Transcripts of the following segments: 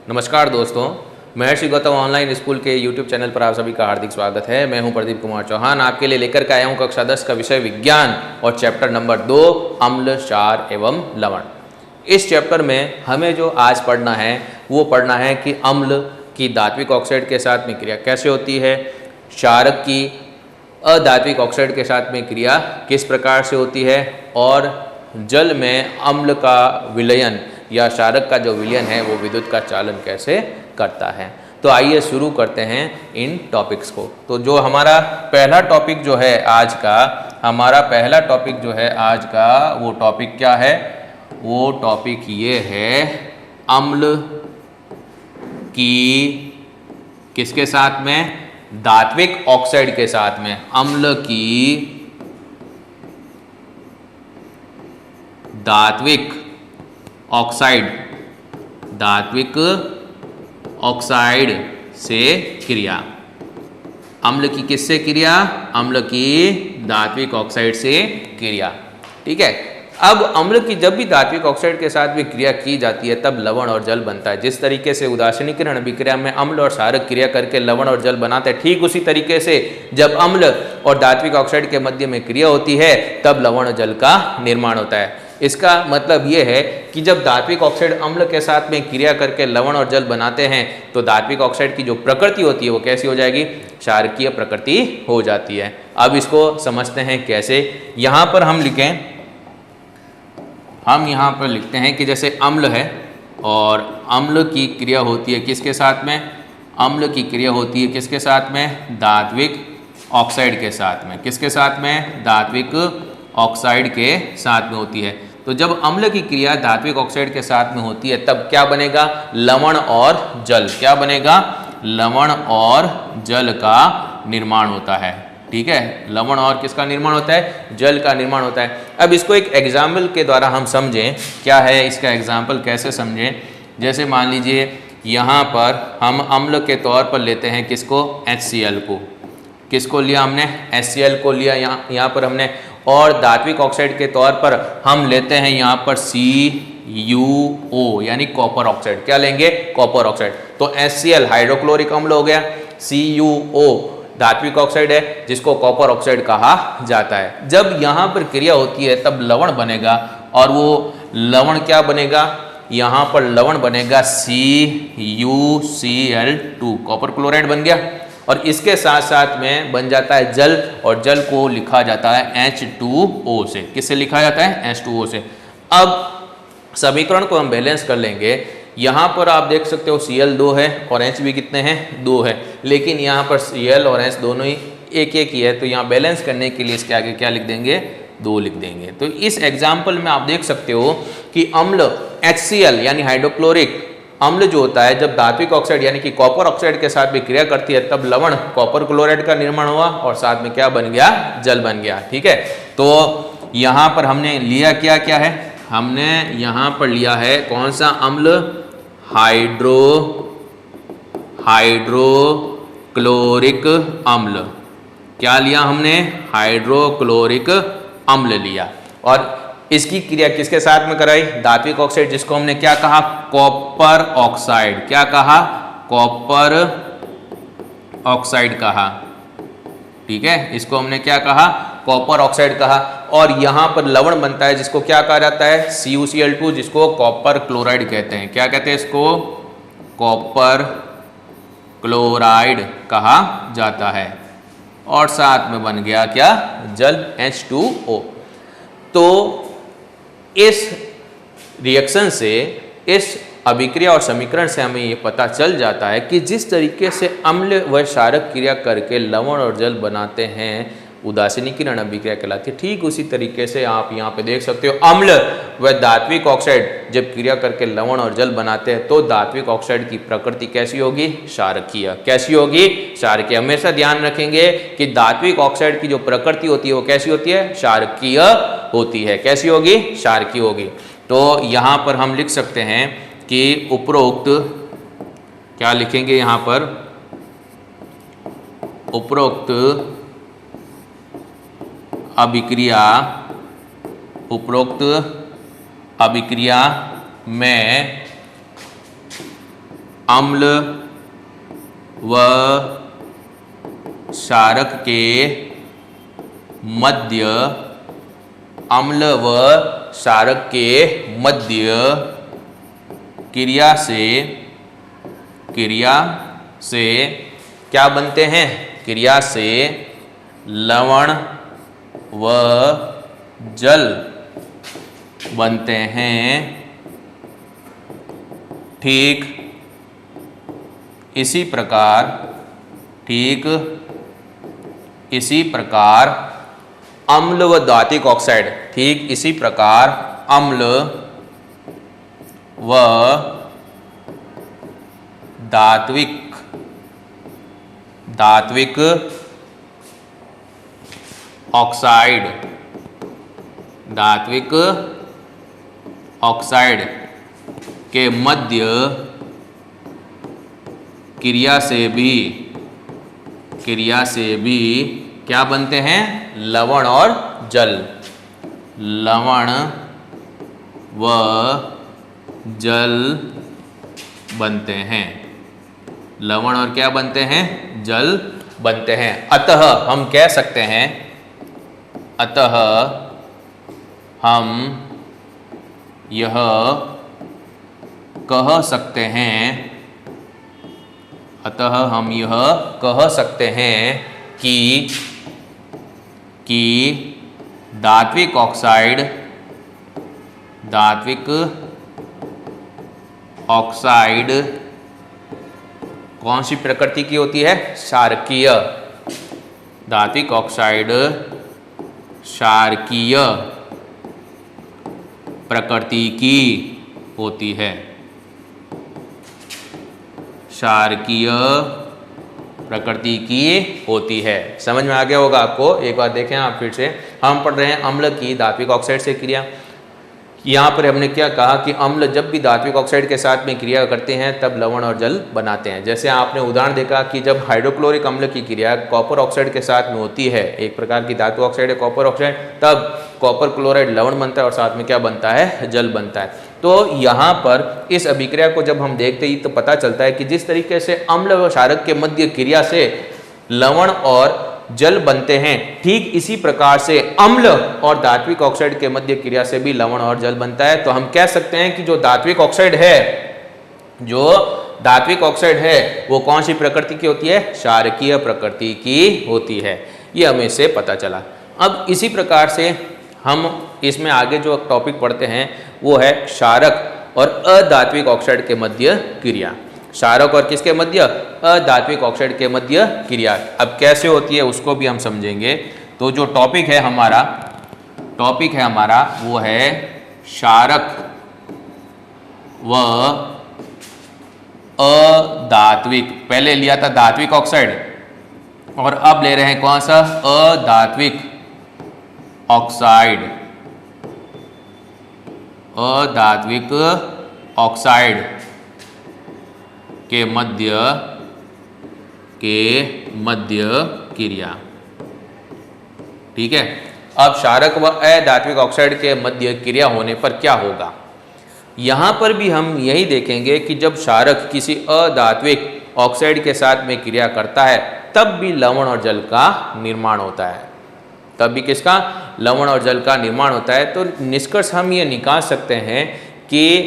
नमस्कार दोस्तों, महर्षि Gautam online school के YouTube चैनल पर आप सभी का हार्दिक स्वागत है। मैं हूं प्रदीप कुमार चौहान, आपके लिए लेकर के आया हूं कक्षा 10 का विषय विज्ञान और चैप्टर नंबर 2 अम्ल, क्षार एवं लवण। इस चैप्टर में हमें जो आज पढ़ना है वो पढ़ना है कि अम्ल की धात्विक ऑक्साइड के साथ में क्रिया कैसे होती है, क्षारक की अधात्विक ऑक्साइड के साथ में क्रिया किस प्रकार से होती है और जल में अम्ल का विलयन या क्षारक का जो विलयन है वो विद्युत का चालन कैसे करता है। तो आइए शुरू करते हैं इन टॉपिक्स को। तो जो हमारा पहला टॉपिक जो है आज का, वो टॉपिक क्या है? वो टॉपिक ये है अम्ल की किसके साथ में? धात्विक ऑक्साइड के साथ में। अम्ल की धात्विक ऑक्साइड से क्रिया। अम्ल की किससे क्रिया? अम्ल की धात्विक ऑक्साइड से क्रिया। ठीक है। अब अम्ल की जब भी धात्विक ऑक्साइड के साथ भी क्रिया की जाती है तब लवण और जल बनता है। जिस तरीके से उदासीनीकरण अभिक्रिया में अम्ल और क्षारक क्रिया करके लवण और जल बनाते हैं, ठीक उसी तरीके से जब अम्ल और धात्विक ऑक्साइड के मध्य में क्रिया होती है तब लवण और जल का निर्माण होता है। इसका मतलब ये है कि जब धात्विक ऑक्साइड अम्ल के साथ में क्रिया करके लवण और जल बनाते हैं तो धात्विक ऑक्साइड की जो प्रकृति होती है वो कैसी हो जाएगी? क्षारकीय प्रकृति हो जाती है। अब इसको समझते हैं कैसे। यहाँ पर हम यहाँ पर लिखते हैं कि जैसे अम्ल है और अम्ल की क्रिया होती है किसके साथ में? अम्ल की क्रिया होती है किसके साथ में? धात्विक ऑक्साइड के साथ में। किसके साथ में? धात्विक ऑक्साइड के साथ में होती है। तो जब अम्ल की क्रिया धात्विक ऑक्साइड के साथ में होती है तब क्या बनेगा? लवण और जल। क्या बनेगा? लवण और जल का निर्माण होता है। ठीक है। लवण और किसका निर्माण होता है? जल का निर्माण होता है। अब इसको एक एग्जाम्पल के द्वारा हम समझें। क्या है इसका एग्जाम्पल, कैसे समझें? जैसे मान लीजिए यहाँ पर हम अम्ल के तौर पर लेते हैं किसको? HCl को। किसको लिया हमने? HCl को लिया यहाँ पर हमने। और धात्विक ऑक्साइड के तौर पर हम लेते हैं यहाँ पर CuO यानी कॉपर ऑक्साइड। क्या लेंगे? Copper oxide. तो HCl हाइड्रोक्लोरिक अम्ल हो गया, CuO धात्विक ऑक्साइड है जिसको कॉपर ऑक्साइड कहा जाता है। जब यहाँ पर क्रिया होती है तब लवण बनेगा और वो लवण क्या बनेगा? यहाँ पर लवण बनेगा CuCl2, कॉपर क्लोराइड बन गया। और इसके साथ साथ में बन जाता है जल और जल को लिखा जाता है H2O से। किससे लिखा जाता है? H2O से। अब समीकरण को हम बैलेंस कर लेंगे। यहाँ पर आप देख सकते हो Cl 2 है और H भी कितने हैं? 2 है। लेकिन यहाँ पर Cl और H दोनों ही एक ही है, तो यहाँ बैलेंस करने के लिए इसके आगे क्या लिख देंगे? 2 लिख देंगे। तो इस एग्जाम्पल में आप देख सकते हो कि अम्ल HCl यानी हाइड्रोक्लोरिक अम्ल जो होता है जब धात्विक ऑक्साइड यानी कि कॉपर ऑक्साइड के साथ भी क्रिया करती है तब लवण कॉपर क्लोराइड का निर्माण हुआ और साथ में क्या बन गया? जल बन गया। ठीक है। तो यहाँ पर हमने लिया क्या क्या है? हमने यहाँ पर लिया है कौन सा अम्ल? हाइड्रोक्लोरिक अम्ल। क्या लिया हमने? हाइड्रोक्लोरिक अम्ल लिया। और इसकी क्रिया किसके साथ में कराई? धात्विक ऑक्साइड जिसको हमने क्या कहा? Copper oxide. क्या कहा? कॉपर ऑक्साइड कहा। ठीक है। इसको हमने क्या कहा? कॉपर ऑक्साइड कहा। और यहाँ पर लवण बनता है जिसको क्या कहा जाता है? CuCl2 जिसको कॉपर क्लोराइड कहते हैं। क्या कहते हैं इसको? कॉपर क्लोराइड कहा जाता है। और साथ में बन गया क्या? जल H2O। तो इस रिएक्शन से, इस अभिक्रिया और समीकरण से हमें ये पता चल जाता है कि जिस तरीके से अम्ल व क्षारक क्रिया करके लवण और जल बनाते हैं उदासीनीकरण अभिक्रिया कहलाती है। ठीक उसी तरीके से आप यहाँ पे देख सकते हो अम्ल व धात्विक ऑक्साइड जब क्रिया करके लवण और जल बनाते हैं तो धात्विक ऑक्साइड की प्रकृति कैसी होगी? क्षारकीय। कैसी होगी? क्षारकीय। हमेशा ध्यान रखेंगे कि धात्विक ऑक्साइड की जो प्रकृति होती है वो कैसी होती है? क्षारकीय होती है। कैसी होगी? क्षारकीय होगी। तो यहाँ पर हम लिख सकते हैं कि उपरोक्त, क्या लिखेंगे यहाँ पर? उपरोक्त अभिक्रिया में अम्ल व क्षारक के मध्य, अम्ल व क्षारक के मध्य क्रिया से क्या बनते हैं? क्रिया से लवण व जल बनते हैं। ठीक इसी प्रकार अम्ल व धात्विक ऑक्साइड, ठीक इसी प्रकार अम्ल व धात्विक ऑक्साइड के मध्य क्रिया से भी क्या बनते हैं? लवण और जल। लवण व जल बनते हैं। लवण और क्या बनते हैं? जल बनते हैं। अतः हम कह सकते हैं, अतः हम यह कह सकते हैं कि धात्विक ऑक्साइड कौन सी प्रकृति की होती है? क्षारकीय। धात्विक ऑक्साइड क्षारकीय प्रकृति की होती है। क्षारकीय प्रकृति की होती है। समझ में आ गया होगा आपको? एक बार देखें आप फिर से। हम पढ़ रहे हैं अम्ल की धात्विक ऑक्साइड से क्रिया। यहाँ पर हमने क्या कहा कि अम्ल जब भी धात्विक ऑक्साइड के साथ में क्रिया करते हैं तब लवण और जल बनाते हैं। जैसे आपने उदाहरण देखा कि जब हाइड्रोक्लोरिक अम्ल की क्रिया कॉपर ऑक्साइड के साथ में होती है, एक प्रकार की धातु ऑक्साइड है कॉपर ऑक्साइड, तब कॉपर क्लोराइड लवण बनता है और साथ में क्या बनता है? जल बनता है। तो यहाँ पर इस अभिक्रिया को जब हम देखते ही तो पता चलता है कि जिस तरीके से अम्ल व क्षारक के मध्य क्रिया से लवण और जल बनते हैं, ठीक इसी प्रकार से अम्ल और धात्विक ऑक्साइड के मध्य क्रिया से भी लवण और जल बनता है। तो हम कह सकते हैं कि जो धात्विक ऑक्साइड है वो कौन सी प्रकृति की होती है? क्षारकीय प्रकृति की होती है। ये हमें इससे पता चला। अब इसी प्रकार से हम इसमें आगे जो टॉपिक पढ़ते हैं वो है क्षारक और अधात्विक ऑक्साइड के मध्य क्रिया। क्षारक और किसके मध्य? अधात्विक ऑक्साइड के मध्य क्रिया। अब कैसे होती है उसको भी हम समझेंगे। तो जो टॉपिक है हमारा वो है क्षारक व अधात्विक। पहले लिया था धात्विक ऑक्साइड और अब ले रहे हैं कौन सा? अधात्विक ऑक्साइड। अधात्विक ऑक्साइड के मध्य क्रिया। ठीक है। अब क्षारक व अधात्विक ऑक्साइड के मध्य क्रिया होने पर क्या होगा? यहां पर भी हम यही देखेंगे कि जब क्षारक किसी अधात्विक ऑक्साइड के साथ में क्रिया करता है तब भी लवण और जल का निर्माण होता है। तब भी किसका? लवण और जल का निर्माण होता है। तो निष्कर्ष हम ये निकाल सकते हैं कि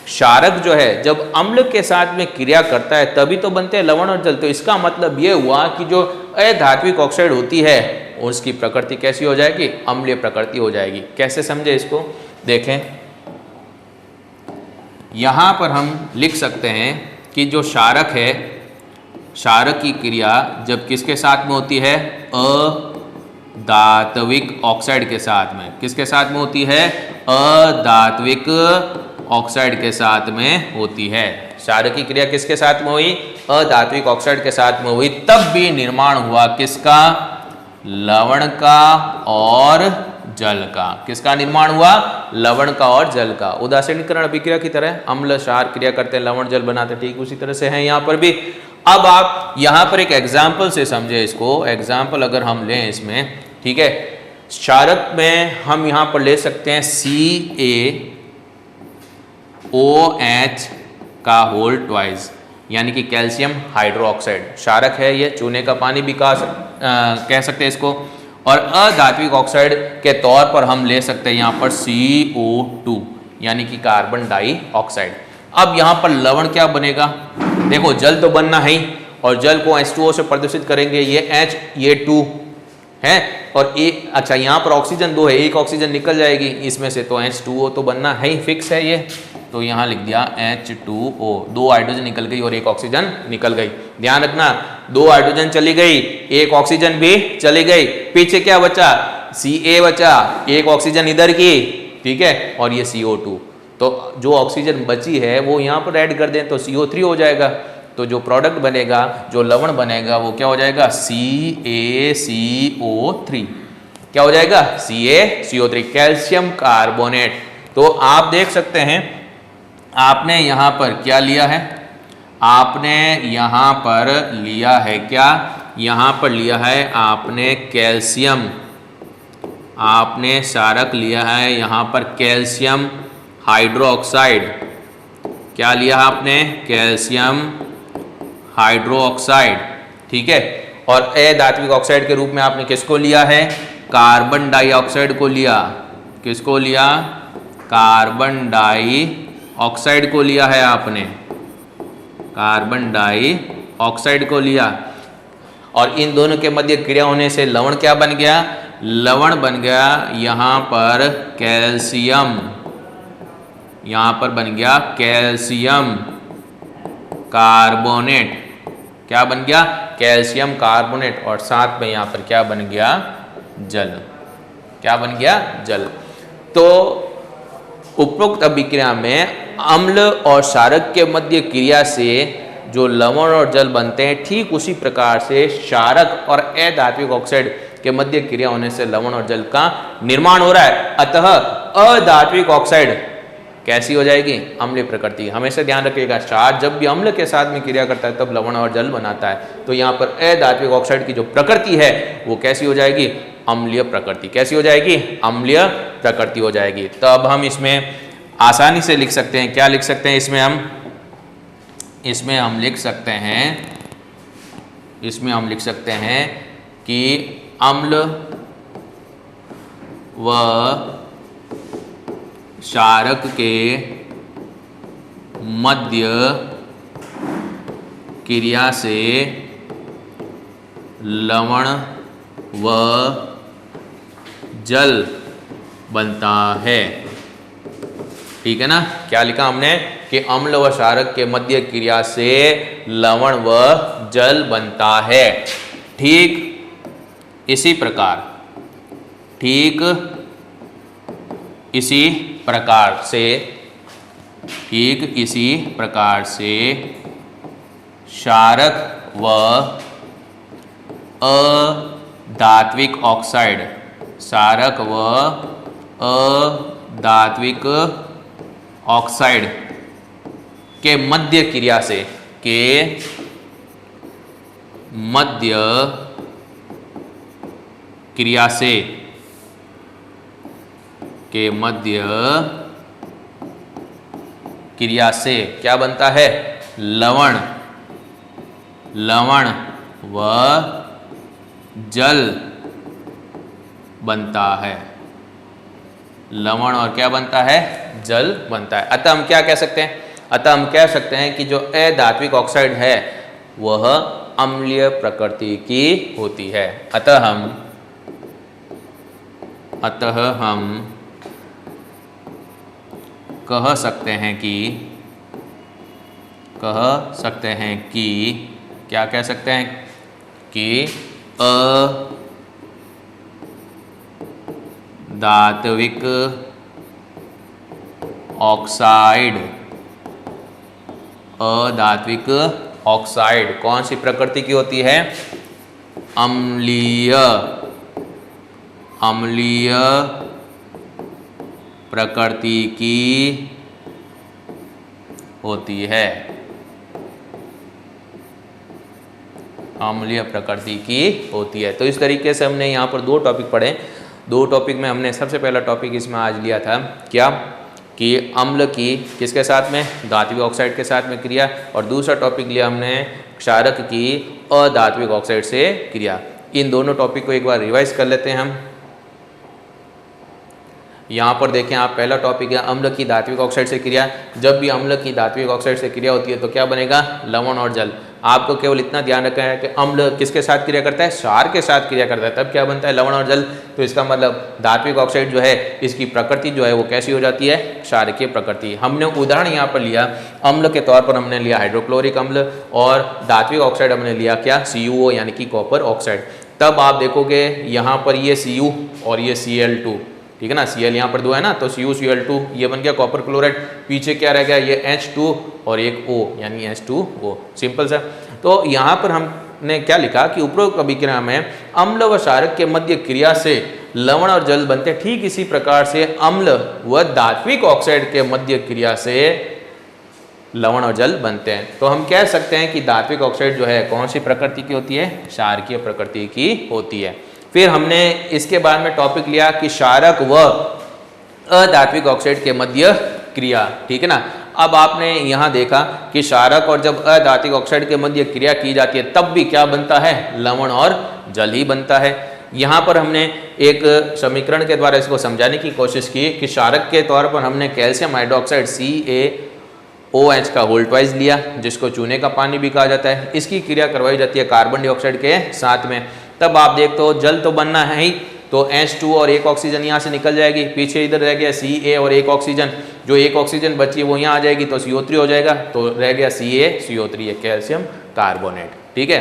क्षारक जो है जब अम्ल के साथ में क्रिया करता है तभी तो बनते हैं लवण और जल। तो इसका मतलब ये हुआ कि जो अधात्विक ऑक्साइड होती है उसकी प्रकृति कैसी हो जाएगी? अम्लीय प्रकृति हो जाएगी। कैसे समझे इसको? देखें, यहाँ पर हम लिख सकते हैं कि जो क्षारक है, क्षारक की क्रिया जब किसके साथ में होती है? अधात्विक ऑक्साइड के साथ में। किसके साथ में होती है? अधात्विक ऑक्साइड के साथ में होती है। क्षारक की क्रिया किसके साथ में हुई? अधात्विक ऑक्साइड के साथ में हुई। तब भी निर्माण हुआ किसका? लवण का और जल का। किसका निर्माण हुआ? लवण का और जल का। उदासीनीकरण अभिक्रिया की तरह अम्ल क्षार क्रिया करते हैं, लवण जल बनाते हैं, ठीक उसी तरह से है यहाँ पर भी। अब आप यहाँ पर एक एग्जाम्पल से समझे इसको। एग्जाम्पल अगर हम लें इसमें, ठीक है, क्षारक में हम यहाँ पर ले सकते हैं CaOH का होल ट्वाइस। यानी कि कैल्शियम हाइड्रोक्साइड, क्षारक है ये, चूने का पानी भी कह सकते हैं इसको। और अधात्विक ऑक्साइड के तौर पर हम ले सकते हैं यहाँ पर CO2 यानी कि कार्बन डाइऑक्साइड। अब यहाँ पर लवण क्या बनेगा, देखो जल तो बनना है ही, और जल को H2O से प्रदूषित करेंगे, ये H ये 2 है, और एक अच्छा यहाँ पर ऑक्सीजन 2 है, एक ऑक्सीजन निकल जाएगी इसमें से, तो H2O तो बनना है ही, फिक्स है ये, तो यहाँ लिख दिया H2O, 2 हाइड्रोजन निकल गई और एक ऑक्सीजन निकल गई। ध्यान रखना 2 हाइड्रोजन चली गई, एक ऑक्सीजन भी चली गई, पीछे क्या बचा, Ca बचा, एक ऑक्सीजन इधर की, ठीक है, और ये CO2, तो जो ऑक्सीजन बची है वो यहाँ पर ऐड कर दें तो CO3 हो जाएगा। तो जो प्रोडक्ट बनेगा, जो लवण बनेगा वो क्या हो जाएगा, CaCO3, क्या हो जाएगा, CaCO3, कैल्शियम कार्बोनेट। तो आप देख सकते हैं आपने यहाँ पर क्या लिया है, आपने यहाँ पर लिया है क्या, यहाँ पर लिया है आपने कैल्शियम, आपने क्षारक लिया है यहाँ पर कैल्शियम हाइड्रोक्साइड, क्या लिया आपने, कैल्शियम हाइड्रोक्साइड, ठीक है। और अधात्विक ऑक्साइड के रूप में आपने किसको लिया है, कार्बन डाइऑक्साइड को लिया, किसको लिया, कार्बन डाइऑक्साइड को लिया है आपने, कार्बन डाइऑक्साइड को लिया, और इन दोनों के मध्य क्रिया होने से लवण क्या बन गया, लवण बन गया यहाँ पर कैल्शियम, यहाँ पर बन गया कैल्शियम कार्बोनेट, क्या बन गया, कैल्शियम कार्बोनेट, और साथ में यहाँ पर क्या बन गया, जल, क्या बन गया, जल। तो उपरोक्त अभिक्रिया में अम्ल और क्षारक के मध्य क्रिया से जो लवण और जल बनते हैं, ठीक उसी प्रकार से क्षारक और अधात्विक ऑक्साइड के मध्य क्रिया होने से लवण और जल का निर्माण हो रहा है। अतः अधात्विक ऑक्साइड कैसी हो जाएगी, अम्लीय प्रकृति। हमेशा ध्यान रखिएगा, क्षार जब भी अम्ल के साथ में क्रिया करता है तब लवण और जल बनाता है। तो यहाँ पर अधात्विक ऑक्साइड की जो प्रकृति है वो कैसी हो जाएगी, अम्लीय प्रकृति। कैसी हो जाएगी, अम्लीय प्रकृति हो जाएगी। तो अब हम इसमें आसानी से लिख सकते हैं, क्या लिख सकते हैं इसमें हम, इसमें हम लिख सकते हैं, इसमें हम लिख सकते हैं कि अम्ल व क्षारक के मध्य क्रिया से लवण व जल बनता है, ठीक है ना। क्या लिखा हमने कि अम्ल व क्षारक के मध्य क्रिया से लवण व जल बनता है। ठीक इसी प्रकार, ठीक इसी प्रकार से, ठीक इसी प्रकार से क्षारक व अधात्विक ऑक्साइड, क्षारक व अधात्विक ऑक्साइड के मध्य क्रिया से, के मध्य क्रिया से, के मध्य क्रिया से क्या बनता है, लवण, लवण व जल बनता है, लवण और क्या बनता है, जल बनता है। अतः हम क्या कह सकते हैं, अतः हम कह सकते हैं कि जो अधात्विक ऑक्साइड है वह अम्लीय प्रकृति की होती है। अतः हम कह सकते हैं कि क्या कह सकते हैं कि अधात्विक ऑक्साइड, अधात्विक ऑक्साइड कौन सी प्रकृति की होती है, अम्लीय, अम्लीय प्रकृति की होती है, अम्लीय प्रकृति की होती है। तो इस तरीके से हमने यहाँ पर दो टॉपिक पढ़े। दो टॉपिक में हमने सबसे पहला टॉपिक इसमें आज लिया था क्या, कि अम्ल की किसके साथ में, धात्विक ऑक्साइड के साथ में क्रिया, और दूसरा टॉपिक लिया हमने क्षारक की अधात्विक ऑक्साइड से क्रिया। इन दोनों टॉपिक को एक बार रिवाइज कर लेते हैं हम। यहाँ पर देखें आप, पहला टॉपिक है अम्ल की धात्विक ऑक्साइड से क्रिया। जब भी अम्ल की धात्विक ऑक्साइड से क्रिया होती है तो क्या बनेगा, लवण और जल। आपको केवल इतना ध्यान रखना है कि अम्ल किसके साथ क्रिया करता है, क्षार के साथ क्रिया करता है, तब क्या बनता है, लवण और जल। तो इसका मतलब धात्विक ऑक्साइड जो है इसकी प्रकृति जो है वो कैसी हो जाती है, क्षारकीय प्रकृति। हमने उदाहरण यहाँ पर लिया, अम्ल के तौर पर हमने लिया हाइड्रोक्लोरिक अम्ल, और धात्विक ऑक्साइड हमने लिया क्या, CuO यानी कि कॉपर ऑक्साइड। तब आप देखोगे यहाँ पर ये Cu और ये Cl2, ठीक है ना, Cl यहाँ पर 2 है ना, तो CuCl2 ये बन गया कॉपर क्लोराइड। पीछे क्या रह गया, ये H2 और एक O यानी H2O, सिंपल सा। तो यहाँ पर हमने क्या लिखा कि उपरोक्त अभिक्रिया में अम्ल व क्षारक के मध्य क्रिया से लवण और जल बनते हैं। ठीक इसी प्रकार से अम्ल व धात्विक ऑक्साइड के मध्य क्रिया से लवण और जल बनते हैं। तो हम कह सकते हैं कि धात्विक ऑक्साइड जो है कौन सी प्रकृति की होती है, क्षारकीय प्रकृति की होती है। फिर हमने इसके बाद में टॉपिक लिया कि क्षारक व अधात्विक ऑक्साइड के मध्य क्रिया, ठीक है ना। अब आपने यहाँ देखा कि क्षारक और जब अधात्विक ऑक्साइड के मध्य क्रिया की जाती है तब भी क्या बनता है, लवण और जल ही बनता है। यहाँ पर हमने एक समीकरण के द्वारा इसको समझाने की कोशिश की कि क्षारक के तौर पर हमने कैल्शियम हाइड्रोक्साइड CaOH का होल ट्वाइस लिया, जिसको चूने का पानी भी कहा जाता है। इसकी क्रिया करवाई जाती है कार्बन डाइऑक्साइड के साथ में। तब आप देखते हो जल तो बनना है ही, तो H2 और एक ऑक्सीजन यहाँ से निकल जाएगी, पीछे इधर रह गया Ca और एक ऑक्सीजन, जो एक ऑक्सीजन बची है वो यहाँ आ जाएगी तो CO3 हो जाएगा, तो रह गया CaCO3, ये कैल्शियम कार्बोनेट, ठीक है।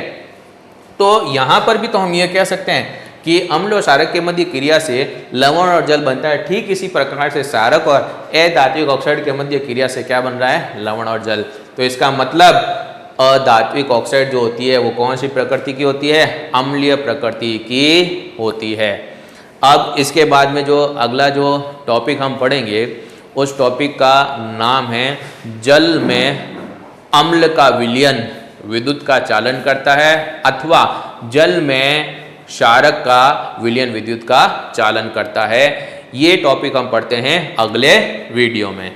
तो यहाँ पर भी तो हम ये कह सकते हैं कि अम्ल और क्षारक के मध्य क्रिया से लवण और जल बनता है। ठीक इसी प्रकार से क्षारक और अधात्विक ऑक्साइड के मध्य क्रिया से क्या बन रहा है, लवण और जल। तो इसका मतलब अधात्विक ऑक्साइड जो होती है वो कौन सी प्रकृति की होती है, अम्लीय प्रकृति की होती है। अब इसके बाद में जो अगला जो टॉपिक हम पढ़ेंगे उस टॉपिक का नाम है जल में अम्ल का विलयन विद्युत का चालन करता है, अथवा जल में क्षारक का विलयन विद्युत का चालन करता है। ये टॉपिक हम पढ़ते हैं अगले वीडियो में।